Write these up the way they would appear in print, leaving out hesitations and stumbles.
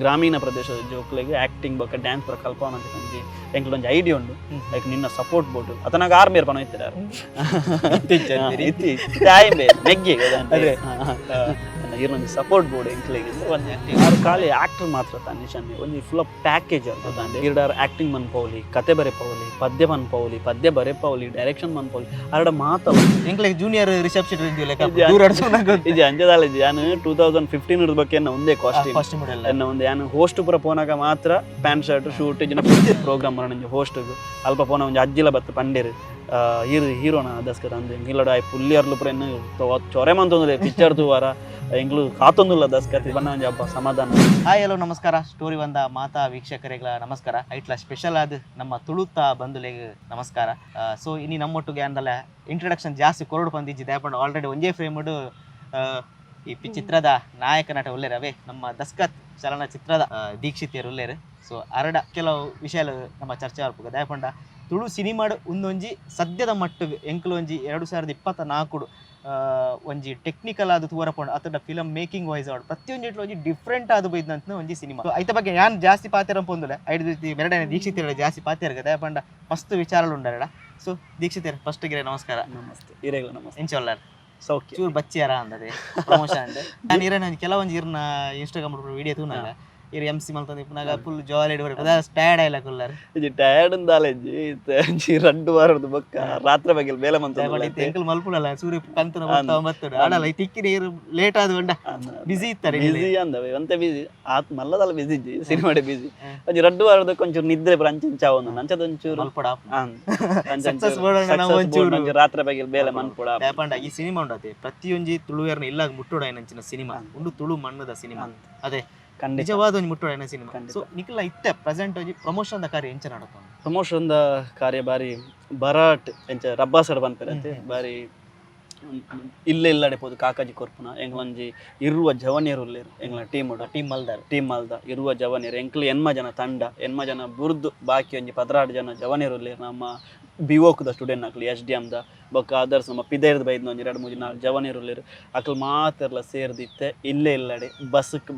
ಗ್ರಾಮೀಣ ಪ್ರದೇಶದ ಜೋಕ್ಲೆಗ್ ಆಕ್ಟಿಂಗ್ ಬೊಕ್ಕ ಡ್ಯಾನ್ಸ್ ಪೂರ ಕಲ್ಪವನ ಅಂತ ಕಂಜಿ ಎಂಕ್ಲ ಒಂಜಿ ಐಡಿಯಾ ಉಂಡು ಲೈಕ್ ನಿನ್ನ ಸಪೋರ್ಟ್ ಬೋಡು ಅತನಾಗ ಆರ್ಮೇರ್ ಪನ ಇತ್ತಿರಾರು ಇತ್ತಿ ಟೈಮ್ ಬೇ ನೆಗ್ಗಿ ಅದೇ ಇರೊಂದು ಸಪೋರ್ಟ್ ಬೋರ್ಡ್ ಎಂಕ್ಲೆಗೆ ಆರು ಖಾಲಿ ಆಕ್ಟರ್ ಮಾತ್ರ ತಾನಿಶನ್ ಒಂಜಿ ಫುಲ್ ಪ್ಯಾಕೇಜ್ ಅಂತ ಇರಡಾರು ಆಕ್ಟಿಂಗ್ ಮನ್ಪೌಲಿ ಕತೆ ಬರೆಪೌಲಿ ಪದ್ಯ ಮನ್ಪೌಲಿ ಪದ್ಯ ಬರೆಪೌಲಿ ಡೈರೆಕ್ಷನ್ ಮನ್ಪೌಲಿ ಅರಡ ಮಾತವ ಎಂಕ್ಲೆಗ್ ಜೂನಿಯರ್ ರಿಸೆಪ್ಷನ್ ಇದು ಅಂಜದಾಲ ನಾನು 2015 ಬಗ್ಗೆ ಒಂದೇ ಕಾಸ್ಟ್ಯೂಮ್ ಎನ್ನ ಒಂದು ಯಾನು ಹೋಸ್ಟ್ ಪೂರ ಪೋನಾಗ ಮಾತ್ರ ಪ್ಯಾಂಟ್ ಶರ್ಟ್ ಶೂಟ್ ಇಜಿನ ಪ್ರೋಗ್ರಾಮ್ ಬರೋಣ ಹೋಸ್ಟ್ ಅಲ್ಪ ಪೋನ ಒಂಜಿ ಅಜ್ಜಿಲ ಬತ್ತು ಪಂಡೇರು ಹೀರೋನ ದಸ್ಕದ ಅಂದ್ ಇಂಗ್ಲಡ ಪುಲ್ಲಿಯರ್ಲು ಪೂರ ಎನ್ನು ಚೊರೆ ಮಂತೊಂದುಲೆ ಪಿಕ್ಚರ್ ತೂವಾರ ಎಂಗ್ಲು ಕಾತೊಂದುಲ್ಲ ದಸ್ಕತಿ ಬಣ್ಣ ಒಂಜಿ ಹಬ್ಬ ಸಮಾಧಾನ. ಹಾಯ್ ಹಲೋ ನಮಸ್ಕಾರ. ಸ್ಟೋರಿ ಬಂದ ಮಾತಾ ವೀಕ್ಷಕರಿಗಳ ನಮಸ್ಕಾರ. ಐಟ್ಲ ಸ್ಪೆಷಲ್ ಆದ ನಮ್ಮ ತುಳುತ ಬಂಧುಲೆಗ್ ನಮಸ್ಕಾರ. ಸೊ ಇನ್ನು ನಮ್ಮೊಟ್ಟಿಗೆ ಅಂದಲ್ಲ ಇಂಟ್ರಡಕ್ಷನ್ ಜಾಸ್ತಿ ಕೊರಡು ಬಂದಿಜ್ಜಿ ದಯಪಂಡು ಆಲ್ರೆಡಿ ಒಂದೇ ಫ್ರೇಮ್ಡು ಈ ಚಿತ್ರದ ನಾಯಕ ನಟ ಉಲ್ಲೇರವೇ ನಮ್ಮ ದಸ್ಕತ್ ಚಲನಚಿತ್ರದ ದೀಕ್ಷಿತಿಯರು ಉಲ್ಲೇರು. ಸೊ ಅರಡ ಕೆಲವು ವಿಷಯಲು ನಮ್ಮ ಚರ್ಚೆ ಆಡ್ಪುಗ ದಯಪಂಡ ತುಳು ಸಿನಿಮಾಡು ಒಂದೊಂಜಿ ಸದ್ಯದ ಮಟ್ಟಿಗೆ ಎಂಕ್ಲು ಒಂಜಿ 2024 ಒಂಜಿ ಟೆಕ್ನಿಕಲ್ ಆದ ತೂರಪಂಡು ಅತಡ ಫಿಲಮ್ ಮೇಕಿಂಗ್ ವೈಸ್ ಆಡ್ ಪ್ರತಿಯೊಂದಿಟ್ಲು ಒಂಜಿ ಡಿಫ್ರೆಂಟ್ ಆದ ಬೈದಂತ ಒಂಜಿ ಸಿನಿಮಾ. ಐತ ಬಗ್ಗೆ ಯಾನ್ ಜಾಸ್ತಿ ಪಾತಿರ ಪೊಂದುಲೆ ಐದು ರೀತಿ ಮೆರಡನೆ ದೀಕ್ಷಿತಿಯರ ಜಾಸ್ತಿ ಪಾತಿರ್ಗ ದಯಪಂಡ ಮಸ್ತ್ ವಿಚಾರಲು ಉಂಡರಡ. ಸೊ ದೀಕ್ಷಿತಿಯರ ಫಸ್ಟ್ ಗಿರೆ ನಮಸ್ಕಾರ. ನಮಸ್ತೆ ಇರೇಗ ನಮಸ್ತೆ ಎಂಚೊಲ್ಲಾರ ಸೌಖ್ಯ ಚೂರು ಬಚ್ಚಿಯಾರ ಅಂದದೆ ಪ್ರಮೋಷನ್ ಅಂದೆ ನಾನು ಇರೋಣ ಕೆಲವೊಂದು ಇರ್ನ ಇನ್ಸ್ಟಾಗ್ರಾಮ್ ವಿಡಿಯೋ ತೂನಾಗ ಇರು MC ಮಲ್ತಂದು ಇಪ್ಪನಾಗ ಫುಲ್ ಜಾಲಿ ಟಯರ್ಡ್ ಆಯ್ಲ ಕುಲ್ಲರ್ ಇದು ಟಯರ್ಡ್ ಅಂದಾಲೆಜ್ಜಿ 2 ವಾರದ ಬೊಕ್ಕ ರಾತ್ರಿ ಬಗ್ಗೆ ಬೇಲೆ ಮಂತ ಎಂಕಲ್ ಮಲ್ಪುಡಲ್ಲ ಸೂರ್ಯ ಕಂತನ ಬತ್ತಡ ಆಡಲ್ಲ ತಿಕ್ಕಿ ನೀರು ಲೇಟ್ ಆದ ಬಂಡ ಬಿಸಿ ಇತ್ತಾರೆ ಬಿಸಿ ಅಂದವೆ ಒಂತೆ ಬಿಸಿ ಆತ್ ಮಲ್ಲದಲ್ಲ ಬಿಸಿ ಇಜ್ಜಿ ಸಿನಿಮಾಡೆ ಬಿಸಿ ಒಂಜಿ 2 ವಾರದ ಕೊಂಚೂರು ನಿದ್ರೆ ಅಂಚ ಒಂದು ನಂಚದ ಒಂಚೂರು ಮಲ್ಪಡ ರಾತ್ರಿ ಬಗ್ಗೆ ಬೇಲೆ ಮನ್ಪುಡ ಪಂಡ ಈ ಸಿನಿಮಾ ಉಂಡತೆ ಪ್ರತಿಯೊಂಜಿ ತುಳುವೇರ್ನ ಇಲ್ಲಾಗ ಮುಟ್ಟೋಡ ಏನಂಚಿನ ಸಿನಿಮಾ ಉಂಡು ತುಳು ಮಣ್ಣದ ಸಿನಿಮಾ ಅದೇ ನಿಜವಾದ ಒಂದು ಮುಟ್ಟೋಡ ಸಿನಿಮಾ. ಸೊ ನಿಖಿಲ ಇತ್ತೆ ಪ್ರೆಸೆಂಟ್ ಒಂಜಿ ಪ್ರಮೋಷನ್ ದ ಕಾರ್ಯ ಎಂಚ ನಡತ ಪ್ರಮೋಷನ್ ದ ಕಾರ್ಯ ಬಾರಿ ಬರಾಟ್ ಎಂಚ ರಬ್ಬಾಸಡ್ ಬಂದ್ಪೇರಂತೆ ಬಾರಿ ಇಲ್ಲೆಲ್ಲಡೆ ಪೋದು ಕಾಕಾಜಿ ಕೊರ್ಪುನ ಎಂಗ್ಲೊಂಜಿ ಇರುವ ಜವನಿಯರು ಉಲ್ಲೇರು ಎಂಗ್ಲ ಟೀಮ್ ಮಲ್ದ ಇರುವ ಜವನಿಯರು ಎಂಕ್ಲು ಎನ್ಮ ಜನ ತಂಡ ಎನ್ಮ ಜನ ಬುರ್ದು ಬಾಕಿ ಒಂಜಿ 16 ಜನ ಜವನಿಯರು ಉಲ್ಲೇರು ನಮ್ಮ ಬಿವೋಕ್ದ ಸ್ಟೂಡೆಂಟ್ ಆಕ್ಲಿ SDM ದ ಬೊಕ್ಕ ಅದರ್ಸ್ ನಮ್ಮ ಪಿದೇರ್ದ ಬೈದ್ನ ಒಂಜಿ 2-3 ಜವನಿಯರು ಉಲ್ಲೇರು ಅಕ್ಲು ಮಾತೆರ್ಲ ಸೇರ್ದಿತ್ತೆ ಇಲ್ಲೇ ಇಲ್ಲಡೆ ಬಸ್ಕ್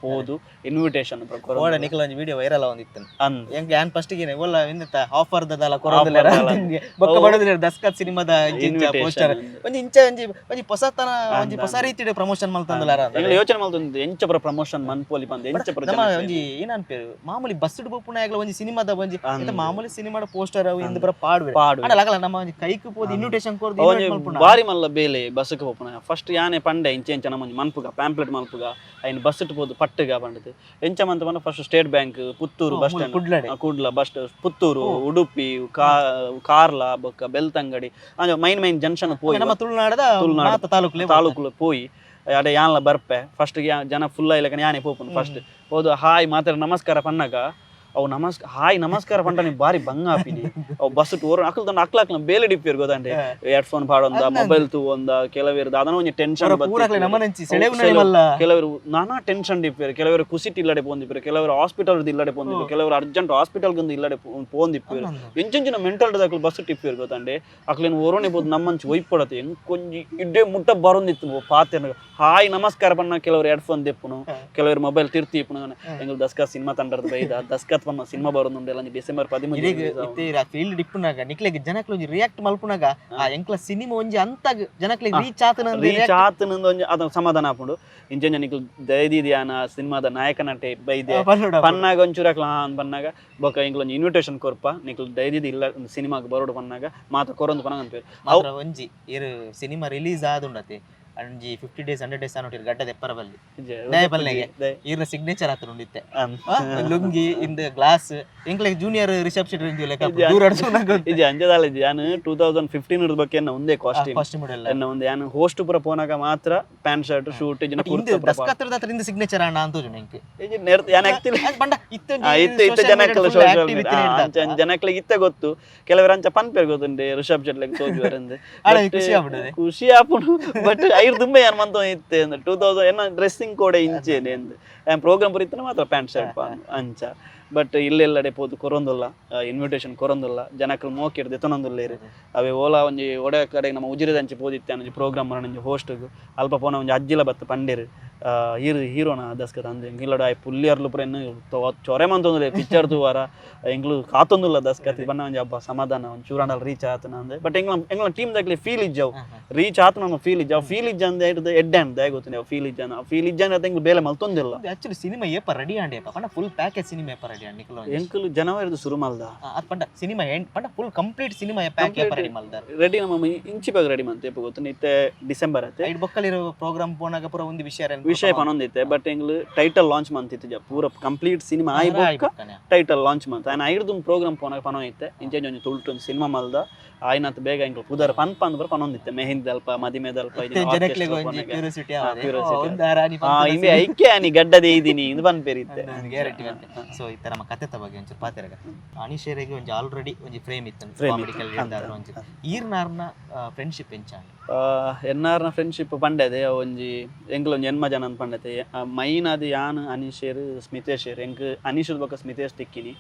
ಪೋದು ಇನ್ವಿಟೇಷನ್ ಓಡ ನಿಖಿಲ ಒಂಜಿ ವಿಡಿಯೋ ವೈರಲ್ ಆವಂದಿತ್ತು ಅಂದ್ ಎಂಗ್ ಯಾನ್ ಫಸ್ಟ್ ಗೆ ಒಲ್ಲ ಇಂದತ ಆಫರ್ ದಲ್ಲ ಕೊರೋದಿಲ್ಲ ಬೊಕ್ಕ ಬಡದಿಲ್ಲ ದಸ್ಕತ್ ಸಿನಿಮಾದ ಪೋಸ್ಟರ್ ಒಂಜಿ ಇಂಚ ಒಂಜಿ ಹೊಸತನ ಒಂಜಿ ಹೊಸ ರೀತಿಯ ಪ್ರಮೋಷನ್ ಮಲ್ತಂದಲಾರ ಎಂಗ್ಲ ಯೋಚನೆ ಮಲ್ತಂದು ಎಂಚ ಪ್ರ ಪ್ರಮೋಷನ್ ಮನ್ಪೋಲಿ ಬಂದು ಎಂಚ ಪ್ರ ನಮ್ಮ ಒಂಜಿ ಏನನ್ ಪೇರು ಮಾಮೂಲಿ ಬಸ್ಡ್ ಬಪ್ಪುನ ಆಗ್ಲ ಒಂಜಿ ಸಿನಿಮಾದ ಒಂಜಿ ಇಂತ ಮಾಮೂಲಿ ಸಿನಿಮಾದ ಪೋಸ್ಟರ್ ಅವು ಇಂದ ಪ್ರ ಪಾಡು ಅಡಲಾಗಲ್ಲ ನಮ್ಮ ಒಂಜಿ ಕೈಕು ಪೋದು ಇನ್ವಿಟೇಷನ್ ಕೊರ್ದು ಬಾರಿ ಮಲ್ಲ ಬೇಲೆ ಬಸ್ಕ್ ಪೋಪುನ ಫಸ್ಟ್ ಯಾನೆ ಪಂಡೆ ಇಂಚ ನಮ್ಮಂಜಿ ಮನ್ಪುಗ ಪ್ಯಾಂಪ್ಲೆಟ್ ಮಲ್ಪುಗ ಐನ್ ಬಸ್ ಪೋದು ಪಟ್ಟಗ ಬಂಡದು ಎಂಚ ಮಂತ ಬಂದ first state bank Puttur bus stand Kudla bus Puttur Udupi Karla ಬೊಕ್ಕ ಬೆಲ್ತಂಗಡಿ ಮೈನ್ ಜಂಕ್ಷನ್ ಪೋಯಿ ನಮ್ಮ ತುಳುನಾಡದ ತಾಲೂಕು ಪೋಯಿ ಅಡೆ ಯಾನ್ಲ ಬರ್ಪೆ ಫಸ್ಟ್ ಜನ ಫುಲ್ ಆಯ್ಲಕ ಯಾನೆ ಪೋಪುನು ಫಸ್ಟ್ ಹೋದು ಹಾಯ್ ಮಾತಾಡ ನಮಸ್ಕಾರ ಪನ್ನಗ ಅವು ನಮಸ್ಕಾರ ಪಂಡ ನೀವು ಬಾರಿ ಬಂಗ ಆಪಿನಿ ಅವು ಬಸ್ ಓರ್ ಅಕ್ಲ ಬೇಲೆ ಡಿಪ್ಪಿರ್ ಗೊತ್ತಂಡೆ ಹೆಡ್ಫೋನ್ ಪಾಡೊಂದ ಮೊಬೈಲ್ ತೂವೊಂದ ಕೆಲವೇರು ಅದನ್ನ ಒಂಜಿ ಟೆನ್ಷನ್ ಕೆಲವರು ನಾನಾ ಟೆನ್ಷನ್ ಡಿಪ್ಪಿರ್ ಕೆಲವರು ಕುಸಿಟ್ ಇಲ್ಲಡೆ ಪೋಂದಿಪ್ಪಿರು ಕೆಲವರು ಹಾಸ್ಪಿಟಲ್ ಇಲ್ಲಡೆ ಪೋಂದಿಪ್ಪಿರು ಕೆಲವರು ಅರ್ಜೆಂಟ್ ಹಾಸ್ಪಿಟಲ್ ಗಂದು ಇಲ್ಲಡೆ ಪೋಂದಿಪ್ಪಿರು ಎಂಚಿನ ಮೆಂಟಲ್ ಅಕ್ಲು ಬಸ್ ಟಿಪ್ಪಿರ್ ಗೊತ್ತಂಡೆ ಅಕ್ಲೇನು ಓರೋನೆ ಬೋದು ನಮ್ಮಂಚಿ ಒಯ್ಪಡತ್ತೆ ಹೆಂಗ್ ಕೊಂಜಿ ಇಡ್ಡೆ ಮುಟ್ಟ ಬರೋಂದಿತ್ತು ಪಾತೆನ ಹಾಯ್ ನಮಸ್ಕಾರ ಪನ್ನ ಕೆಲವರು ಹೆಡ್ಫೋನ್ ದೆಪ್ಪುನು ಕೆಲವರು ಮೊಬೈಲ್ ತಿರ್ತಿ ಇಪ್ಪುನು ಎಂಗ್ ದಸ್ಕತ್ ಸಿನಿಮಾ ತಂಡದ ಬೈದ ದಸ್ಕತ್ ಸಿನಿಮಾ ಬರೋದುಂಡೆಲ್ಲ ಡಿಸೆಂಬರ್ 13 ಫೀಲ್ಡ್ ಇಪ್ಪುನಾಗ ನಿಕ್ಲೆಗ್ ಜನಕ್ಲೆ ಒಂಜಿ ರಿಯಾಕ್ಟ್ ಮಲ್ಪುನಾಗ ಆ ಎಂಕ್ಲ ಸಿನಿಮಾ ಒಂಜಿ ಅಂತ ಜನಕ್ಲೆ ರೀಚ್ ಆತನಂದ ಒಂಜಿ ಅದ ಸಮಾಧಾನ ಆಪುಂಡು ಇಂಚ ನಿಕ್ಲು ದಯದಿದ್ಯಾನ ಸಿನಿಮಾದ ನಾಯಕ ನಟೆ ಬೈದೆ ಪನ್ನಾಗ ಒಂಚೂರು ಅಕ್ಲ ಪನ್ನಾಗ ಬೊಕ ಇಂಕ್ಲ ಒಂಜಿ ಇನ್ವಿಟೇಷನ್ ಕೊರ್ಪ ನಿಕ್ಲು ದಯದಿದ್ ಇಲ್ಲ ಸಿನಿಮಾಗ ಬರೋಡು ಪನ್ನಾಗ ಮಾತ ಕೊರೊಂದು ಪನಗ ಅಂತೀವಿ ಒಂಜಿ ಇರು ಸಿನಿಮಾ ರಿಲೀಸ್ ಆದುಂಡತೆ ಅಂಜಿ 50 days 100 days ಅನ್ನೋಟಿರ್ ಗಡ್ಡ ದೆಪ್ಪರ ಬಲ್ಲಿ ದಯಪಲ್ಲೆಗೆ ಇರ್ನ ಸಿಗ್ನೇಚರ್ ಆತನ ಉಂಡಿತ್ತೆ ಲುಂಗಿ ಇಂದ ಗ್ಲಾಸ್ ಎಂಕ್ಲೆ ಜೂನಿಯರ್ ರಿಸೆಪ್ಷನ್ ಲೆಕ್ಕ ದೂರ ಇದು ಅಂಜದಾಲ ನಾನು 2015 ಬಗ್ಗೆ ಒಂದೇ ಕಾಸ್ಟ್ಯೂಮ್ ಎನ್ನ ಒಂದು ಯಾನು ಹೋಸ್ಟ್ ಪುರ ಪೋನಾಗ ಮಾತ್ರ ಪ್ಯಾಂಟ್ ಶರ್ಟ್ ಶೂಟ್ ಇಜಿನ ಕುರ್ತಾ ದಸ್ಕತ್ರದ ಹತ್ರದಿಂದ ಸಿಗ್ನೇಚರ್ ಅಣ್ಣ ಅಂತ ಎಂಕೆ ಇಜಿ ಯಾನ್ ಆಕ್ತಿಲ್ಲ ಬಂಡ ಇತ್ತ ಜನಕ್ಲೆ ಇತ್ತ ಗೊತ್ತು ಕೆಲವರು ಅಂಚ ಪನ್ಪೇರ್ ಗೊತ್ತುಂಡೆ ರಿಸೆಪ್ಷನ್ ಲೆಕ್ಕ ತೋಜುವರೆಂದೆ ಖುಷಿ ಆಪುಂಡು ಬಟ್ ಐರ್ ದುಂಬೆ ಯಾನ್ ಮಂತ ಇತ್ತೆ 2000 ಎನ್ನ ಡ್ರೆಸ್ಸಿಂಗ್ ಕೋಡ್ ಇಂಚೇನೆ ಪ್ರೋಗ್ರಾಮ್ ಬರೀತಾನೆ ಮಾತ್ರ ಪ್ಯಾಂಟ್ ಶರ್ಟ್ ಪಾನು ಅಂಚ ಬಟ್ ಇಲ್ಲೆಲ್ಲಡೆ ಪೋದು ಕೊರೊಂದುಲ್ಲ ಇನ್ವಿಟೇಷನ್ ಕೊರೊಂದುಲ್ಲ ಜನಕ್ಕಲು ಮೋಕಿಡ್ದು ಎತ್ತನೊಂದುಲ್ಲೇರು ಅವೇ ಓಲಾ ಒಂಜಿ ಒಡೆ ಕಡೆ ನಮ್ಮ ಉಜಿರದಂಚೆ ಪೋದಿತ್ತೆ ಒಂಜಿ ಪ್ರೋಗ್ರಾಮ್ ಬರೋಣ ಹೋಸ್ಟ್ಗು ಅಲ್ಪ ಪೋನ ಒಂಜಿ ಅಜ್ಜಿಲ ಬತ್ತ ಪಂಡೇರು ಹೀರೋನ ದಸ್ಕತ ಅಂದೆ ಇಂಗ್ಲಡ ಪುಲ್ಲಿ ಅರ್ಲು ಪುರ ಚೊರೆ ಮಂತೊಂದುಲೆ ಪಿಕ್ಚರ್ ತೂವಾರ ಎಂಗ್ಲು ಕಾತೊಂದುಲ್ಲ ದಸ್ಕತಿ ಬಣ್ಣ ಒಂಜಿ ಹಬ್ಬ ಸಮಾಧಾನ ಒಂದು ಚೂರಾಂಡಲ್ ರೀಚ್ ಆತನ ಅಂದೆ ಬಟ್ ಎಂಗ್ಲ ಟೀಮ್ ದಾಗ್ಲಿ ಫೀಲ್ ಇಜ್ಜವು ರೀಚ್ ಆತ ನಮ್ಮ ಫೀಲ್ ಇಜ್ಜ ಅಂದೆ ಹಿಡಿದು ಎಡ್ಡೆ ಗೊತ್ತಿನ ಫೀಲ್ ಇಜ್ಜ ಅಂತ ಎಂಗ್ಲು ಬೇಲೆ ಮಲ್ತೊಂದಿಲ್ಲ ಆಕ್ಚುಲಿ ಸಿನಿಮಾ ಏಪ ರೆಡಿ ಆಂಡೆ ಪಂಡ ಫುಲ್ ಪ್ಯಾಕೇಜ್ ಸಿನಿಮಾ ಏಪ ರೆಡಿ ಆಂಡೆ ಎಂಕಲು ಜನವರಿದು ಶುರು ಮಲ್ದ ಅದ್ ಪಂಡ ಸಿನಿಮಾ ಪಂಡ ಫುಲ್ ಕಂಪ್ಲೀಟ್ ಸಿನಿಮಾ ಪ್ಯಾಕ್ ಏಪ ರೆಡಿ ಮಲ್ದಾರ ರೆಡಿ ನಮ್ಮ ಇಂಚಿ ಬ್ಯಾಗ್ ರೆಡಿ ಮಂತೆ ಗೊತ್ತು ಇತ್ತೆ ಡಿಸೆಂಬರ್ ಆಯ್ತು ಐಡ್ ಬೊಕ್ಕಲಿರೋ ಪ್ರೋಗ್ರಾಮ್ ಪೋನಾಗ ಪೂರ ಒಂದು ವಿಷಯ ಪನೊಂದಿತ್ತೆ ಬಟ್ ಎಂಗ್ಲು ಟೈಟಲ್ ಲಾಂಚ್ ಮಂತಿತ್ತು ಪೂರ ಕಂಪ್ಲೀಟ್ ಸಿನಿಮಾ ಆಯ್ ಬೊಕ್ಕ ಟೈಟಲ್ ಲಾಂಚ್ ಮಂತ್ ಆಯ್ನ ಐಡ್ದು ಪ್ರೋಗ್ರಾಮ್ ಪೋನಾಗ ಪನೊಯಿತ್ತೆ ಇಂಚೆ ಒಂಜಿ ತುಳ್ಟು ಸಿನಿಮಾ ಮಲ್ದ ಆಯ್ನತ್ ಬೇಗ ಎಂಗ್ಲು ಪುದರ್ ಪನ್ಪ ಅಂದ್ ಬರ ಪನೊಂದಿತ್ತೆ ಮೆಹಂದಿ ದಲ್ಪ ಮದಿಮೆ ದಲ್ಪ ಇಂದೆ ಐಕ್ಯ ನೀ ಗಡ್ಡದೇ ಇದೀನಿ ಇದು ಪನ್ಪೇರಿತ್ತೆ ಸೊ ಈ ತರ ನಮ್ಮ ಕತೆ ಬಗ್ಗೆ ಒಂಚೂರು ಪಾತೆರಗ ಅನಿಶೇರಿಗೆ ಒಂಜಿ ಆಲ್ರೆಡಿ ಒಂಜಿ ಫ್ರೇಮ್ ಇತ್ತು ಈರ್ನಾರ್ನ ಫ್ರೆಂಡ್ಶಿಪ್ ಎಂಚ ಎನ್ನಾರ್ನ ಫ್ರೆಂಡ್ಶಿಪ್ ಪಂಡದೆ ಒಂಜಿ ಎಂಗ್ಲ ಒಂಜಿ ಎನ್ಮ ಜನ ಪಂಡತೆ ಮೈನ್ ಅದು ಯಾನ್ ಅನೀಶೇರ್ ಸ್ಮಿತೇಶೇರ್ ಎಂಕ್ ಅನೀಶದ ಬೊಕ್ಕ ಸ್ಮಿತೇಶ್ ತಿಕ್ಕಿನಿ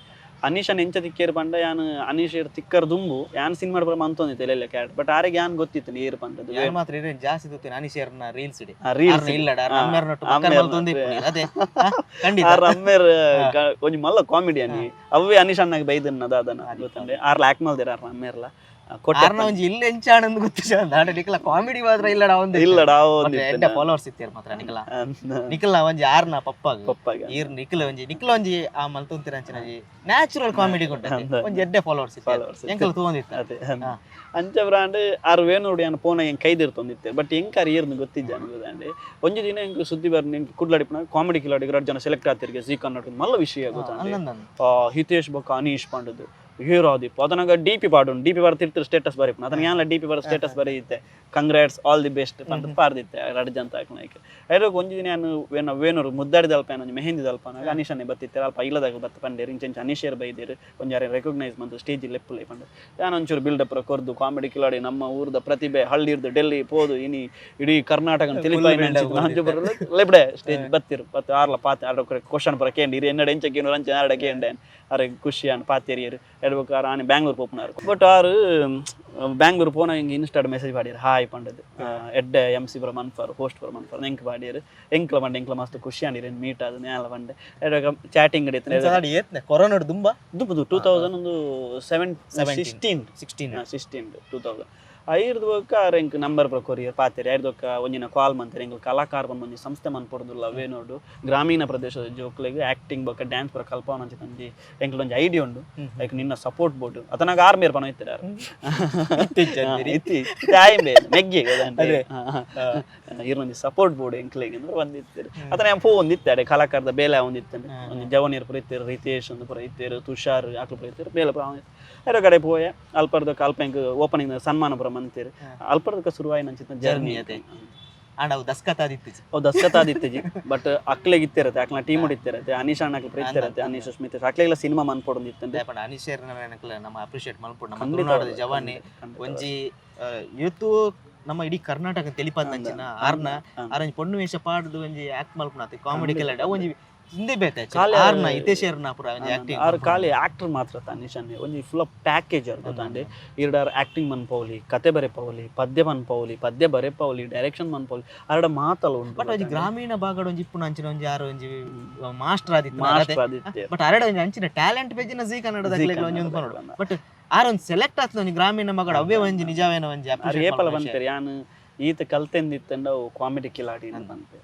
ಅನೀಶನ್ ಎಂಚ ತಿಕ್ಕೇರ್ ಪಂಡ ಯಾನ್ ಅನೀಶೇರ್ ತಿಕ್ಕರ್ ದುಂಬು ಯಾನ್ ಸಿನಿಮಾ ಬರ ಮಂತೊಂದಿತ್ತೆ ಎಲ್ಲ ಕ್ಯಾಟ್ ಬಟ್ ಆರೆಗ್ ಯಾನ್ ಗೊತ್ತಿತ್ತು ನೀರ್ ಪಂಡದು ಮಾತ್ರ ಇರೇನ್ ಜಾಸ್ತಿ ಗೊತ್ತಿನ ಅನೀಶೇರ್ನ ರೀಲ್ಸ್ ಇಡಿ ರೀಲ್ಸ್ ಇಲ್ಲಡ ಅದೇ ರಮ್ಮೇರ್ ಒಂಜಿ ಮಲ್ಲ ಕಾಮಿಡಿ ಅನಿ ಅವೇ ಅನೀಶ್ ಅಣ್ಣಗೆ ಬೈದನ್ನ ದಾದನ ಗೊತ್ತಂಡೆ ಆರ್ಲ ಆಕ್ಟ್ ಮಲ್ದಿರ ರಮ್ಮೇರ್ಲ ಒಂಜಿ ಇಲ್ಲ ಎಂಚಾಣಂದು ಗೊತ್ತಿಲ್ಲ ನಾಡ ನಿಕಲ ಕಾಮಿಡಿ ಮಾತ್ರ ಇಲ್ಲಡ ಒಂದು ಇಲ್ಲಡ ಎಡ್ಡೆ ಫಾಲೋವರ್ಸ್ ಇತ್ತೀರ ಮಾತ್ರ ನಿಕಲ ಒಂಜಿ ಆರ್ನ ಪಪ್ಪಾಗ ಈರ್ ನಿಕಲ ಒಂಜಿ ಆ ಮಲ್ತೊಂತಿರ ಅಂಚಿನ ನ್ಯಾಚುರಲ್ ಕಾಮಿಡಿ ಕೊಟ್ಟೆ ಒಂಜಿ ಎಡ್ಡೆ ಫಾಲೋವರ್ಸ್ ಇತ್ತೀರ ಎಂಕಲ್ ತೂಂದಿತ್ತ ಅದೇ ಅಂಚ ಬ್ರಾಂಡ್ ಆರು ವೇಣುಡಿ ಅನ್ನ ಪೋನ ಹೆಂಗ್ ಕೈದಿರ್ತೊಂದಿತ್ತೆ ಬಟ್ ಹೆಂಗಾರು ಏರ್ನು ಗೊತ್ತಿದ್ದೆ ಅನ್ಬೋದಂಡೆ ಒಂಜಿ ದಿನ ಹೆಂಗ್ ಸುದ್ದಿ ಬರ್ನಿ ಕುಡ್ಲಾಡಿಪನ ಕಾಮಿಡಿ ಕಿಲಾಡಿ 2 ಜನ ಸೆಲೆಕ್ಟ್ ಆಗ್ತಿರ್ಗೆ ಜೀ ಕನ್ನಡ ಮಲ್ಲ ವಿಷಯ ಗೊತ್ತಾಂಡೆ ಹಿತೇಶ್ ಬೊಕ್ಕ ಅನೀಶ್ ಪಂಡದು ಹೀರೋ ಆದಿಪ್ಪ ಅದನಾಗ ಡಿಪಿ ಪಾಡುಂಡು ಡಿಪಿ ಬರ್ತಿರ್ತಾರೆ ಸ್ಟೇಟಸ್ ಬರೀಪ ಅದನ್ನ ಯಾನ ಡಿಪಿ ಬರೋ ಸ್ಟೇಟಸ್ ಬರೀತೆ ಕಂಗ್ರಾಟ್ಸ್ ಆಲ್ ದಿ ಬೆಸ್ಟ್ ಅಂತ ಪಾರ್ದಿತ್ತೆ ರಡ್ಜಂತ ಹಾಕಿ ಐರೋಗ ಒಂಜಿ ದಿನ ನಾನು ವೇಣೂರು ಮುದ್ದಾಡಿದ ಅಲ್ಪ ಒಂಜಿ ಮೆಹಂದಿ ಅಲ್ಪ ಅನೀಶನ್ನೇ ಬತ್ತಿತ್ತೆ ಅಲ್ಪ ಇಲ್ಲದಾಗ ಬತ್ತ ಪಂಡೇರು ಇಂಚೆ ಅನೀಶೇರ್ ಬೈದೇರು ಒಂಜಾರೆ ರೆಕಗ್ನೈಸ್ ಬಂದು ಸ್ಟೇಜ್ ಲೆಪ್ಪುಲೈ ಪಂಡು ನಾನು ಒಂಚೂರು ಬಿಲ್ಡಪ್ ಕೊರ್ದು ಕಾಮಿಡಿ ಕಿಲಾಡಿ ನಮ್ಮ ಊರ್ದ ಪ್ರತಿಭೆ ಹಳ್ಳಿರ್ದು ಡೆಲ್ಲಿ ಪೋದು ಇನಿ ಇಡೀ ಕರ್ನಾಟಕ ಲೆಬ್ಡೆ ಸ್ಟೇಜ್ ಬತ್ತಿರು ಬತ್ತು ಆರ್ಲ ಪಾತೆ ಆರ್ಡ ಕ್ವಶನ್ ಪರ ಕೇಂಡಿ ಎನ್ನಡ ಎಂಚಕ್ಕೇನು ರಂಚ ಆರ್ಡ ಕೇಂಡೆ ಅರೆ ಖುಷಿ ಅನ್ ಪಾತೇರಿಯರು ಎಡ್ಬೇಕಾರೆ ಆನೆ ಬ್ಯಾಂಗ್ಳೂರ್ ಪೋಪುನಾರು ಬಟ್ ಆರು ಬ್ಯಾಂಗ್ಳೂರ್ ಪೋನ ಹಿಂಗೆ ಇನ್ಸ್ಟಾಡ್ ಮೆಸೇಜ್ ಪಾಡಿಯರು ಹಾಯ್ ಪಂಡದು ಎಡ್ಡೆ MC ಬರ ಮನ್ಫಾರು ಹೋಸ್ಟ್ ಬರ ಮನ್ಫಾರು ಎಂಕ್ ಪಾಡಿಯರು ಎಂಕ್ಲ ಬಂಡೆ ಎಂಕ್ಲ ಮಸ್ತ್ ಖುಷಿ ಅಂಡಿರು ಮೀಟ್ ಅದು ನೇಲ ಬಂಡೆ ಎಡ್ವಾಗ ಚಾಟಿಂಗ್ ಹಿಡಿಯುತ್ತೆ ಕೊರೋನಾ ದುಂಬ 2016 ಐರ್ದು ಬೊಕ್ಕ ಎಂಕ್ ನಂಬರ್ ಬರ ಕೊರಿಯರ್ ಪಾತೆರಿ ಐರ್ದೊಕ್ಕ ಒಂಜಿನ ಕಾಲ್ ಮಂತಾರೆ ಎಂಕ್ ಕಲಾಕಾರ ಬಂದು ಒಂಜಿ ಸಂಸ್ಥೆ ಮನ್ಪೊಡ್ದುಲ್ಲ ಅವೇನೋಡು ಗ್ರಾಮೀಣ ಪ್ರದೇಶದ ಜೋಕ್ಲೆಗ್ ಆಕ್ಟಿಂಗ್ ಬೊಕ್ಕ ಡ್ಯಾನ್ಸ್ ಬರ ಕಲ್ಪವನ ಅಂಚೆ ತಂದಿ ಎಂಕ್ಲ ಒಂಜಿ ಐಡಿಯಾ ಉಂಡು ಐಕ್ ನಿನ್ನ ಸಪೋರ್ಟ್ ಬೋರ್ಡ್ ಅತನಾಗ ಆರ್ಮೇರ್ ಪನ ಇತ್ತಿರಾರು ಮೆಗ್ಗೆ ಇರೊಂಜಿ ಸಪೋರ್ಟ್ ಬೋರ್ಡ್ ಎಂಕ್ಲೆಗೆ ಅಂದ್ರೆ ಒಂದಿತ್ತೇರು ಅತನ ಫೋ ಒಂದಿತ್ತಾಡೆ ಕಲಾಕಾರದ ಬೇಲೆ ಒಂದಿತ್ತಂಡೆ ಒಂಜಿ ಜವನಿಯರ್ ಪುರ ಇತ್ತೇರು ರಿತೇಶ್ ಒಂದು ಪುರ ಇತ್ತೇರು ತುಷಾರ್ ಆಕ್ಲು ಪುರ ಇತ್ತೇರು ಬೇಲೆ ಪುರ ಐರೋ ಕಡೆ ಪೋಯ ಅಲ್ಪರ್ದಕ್ಕೆ ಅಲ್ಪ ಎಂಕ್ ಓಪನಿಂಗ್ ಸನ್ಮಾನ ಪುರ ಮಂತೇರು ಅಲ್ಪರ್ದಕ್ಕೆ ಶುರುವಾಯಿ ನಂಚಿನ ಜರ್ನಿ ಅದೇ ಅಣ್ಣ ದಸ್ಕತಾದಿತ್ತೆಜಿ ಬಟ್ ಅಕ್ಲೆಗೆ ಇತ್ತಿರತ್ತೆ ಅಕ್ಲ ಟೀಮ್ ಇತ್ತಿರತ್ತೆ ಅನೀಶ್ ಅಣ್ಣ ಇತ್ತಿರತ್ತೆ ಅನೀಶ್ ಸ್ಮಿತ್ ಅಕ್ಲೆಲ್ಲ ಸಿನಿಮಾ ಮನ್ಪೊಡೊಂದಿತ್ತಂದೆ ಅನೀಶ್ ನಮ್ಮ ಅಪ್ರಿಶಿಯೇಟ್ ಮಲ್ಪೊಡು ನಮ್ಮ ಜವಾನಿ ಒಂಜಿ ಇವತ್ತು ನಮ್ಮ ಇಡೀ ಕರ್ನಾಟಕ ತೆಲಿಪಾದ ನಂಚಿನ ಆರ್ನ ಆರಂಜ್ ಪೊಣ್ಣು ವೇಷ ಪಾಡ್ದು ಒಂಜಿ ಆಕ್ಟ್ ಮಲ್ಪುನಾತೆ ಕಾಮಿಡಿ ಕೆಲ ಒಂಜಿ ಹಿಂದೆ ಬೇತೆ ಆರ್ನ ಹಿತೇಶೇರ್ನ ಪುರ ಒಂಜಿ ಆಕ್ಟಿಂಗ್ ಆರ್ ಖಾಲಿ ಆಕ್ಟರ್ ಮಾತ್ರ ಅನೀಶನ್ನೇ ಒಂಜಿ ಫುಲ್ ಆಫ್ ಪ್ಯಾಕೇಜ್ ಅವ್ರು ಗೊತ್ತಾಂಡೆ ಇರಡಾರ್ ಆಕ್ಟಿಂಗ್ ಮನ್ಪೌಲಿ ಕತೆ ಬರೆಪೌಲಿ ಪದ್ಯ ಮನ್ಪೌಲಿ ಪದ್ಯ ಬರೆಪೌಲಿ ಡೈರೆಕ್ಷನ್ ಮನ್ಪೌಲಿ ಅರಡ ಮಾತಲ್ಲ ಉಂಟು ಬಟ್ ಒಂಜಿ ಗ್ರಾಮೀಣ ಭಾಗಡ ಒಂಜಿ ಇಪ್ಪುನ ಅಂಚಿನ ಒಂಜಿ ಯಾರು ಒಂಜಿ ಮಾಸ್ಟರ್ ಆದಿತ್ತು ಬಟ್ ಅರಡ ಒಂಜಿ ಅಂಚಿನ ಟ್ಯಾಲೆಂಟ್ ಪೇಜಿನ ಜೀ ಕನ್ನಡದ ಒಂಜಿ ಒಂದು ಪನೋಡು ಬಟ್ ಆರೊಂದು ಸೆಲೆಕ್ಟ್ ಆಗ್ತದೆ ಒಂಜಿ ಗ್ರಾಮೀಣ ಮಗಡ ಅವೇ ಒಂಜಿ ನಿಜವೇನೋ ಒಂಜಿ ಏಪಲ ಬಂತಾರೆ ಯಾನು ಈತ ಕಲ್ತೆಂದಿತ್ತಂಡ ಕಾಮಿಡಿ ಕಿಲಾಡಿ ಬಂತೆ